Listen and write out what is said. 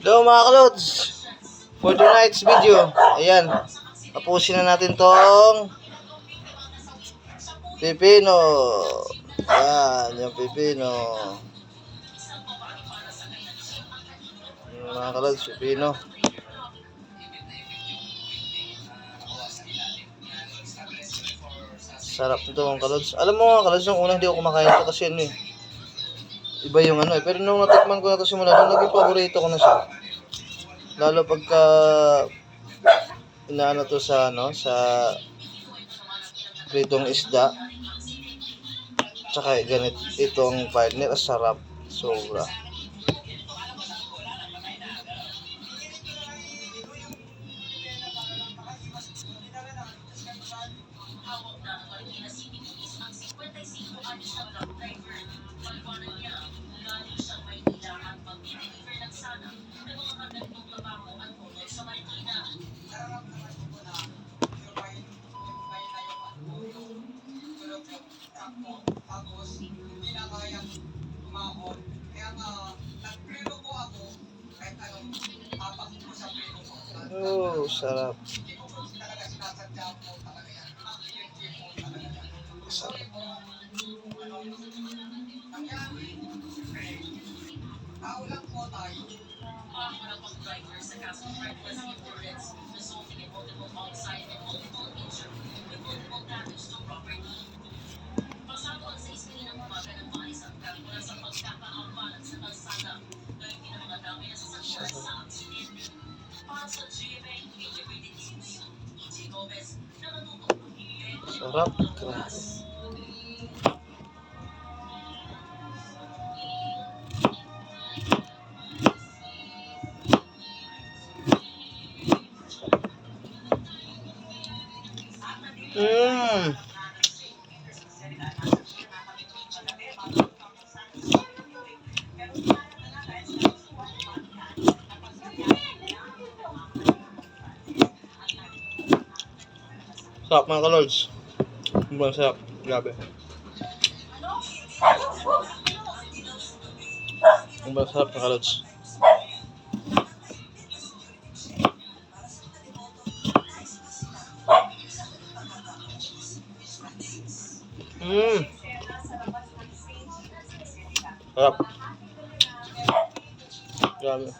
Hello mga kalods, for tonight's video, ayan, tapusin na natin tong pipino. Ayan, yung pipino. Mga kalods, pipino. Sarap nito mga kalods. Alam mo mga kalods, yung una hindi ako kumakain ito kasi ano eh, iba yung ano eh. Pero nung natikman ko na ito simula, nung naging paborito ko na siya. Lalo pagka inaano to sa ano, sa pritong isda. Tsaka ganit itong partner, sarap sobra. Oh, sarap. Sarap. Sarap, keras. Sarap mga kalords. Sobrang sarap. Grabe. Sobrang sarap mga kalords. Sarap. Grabe.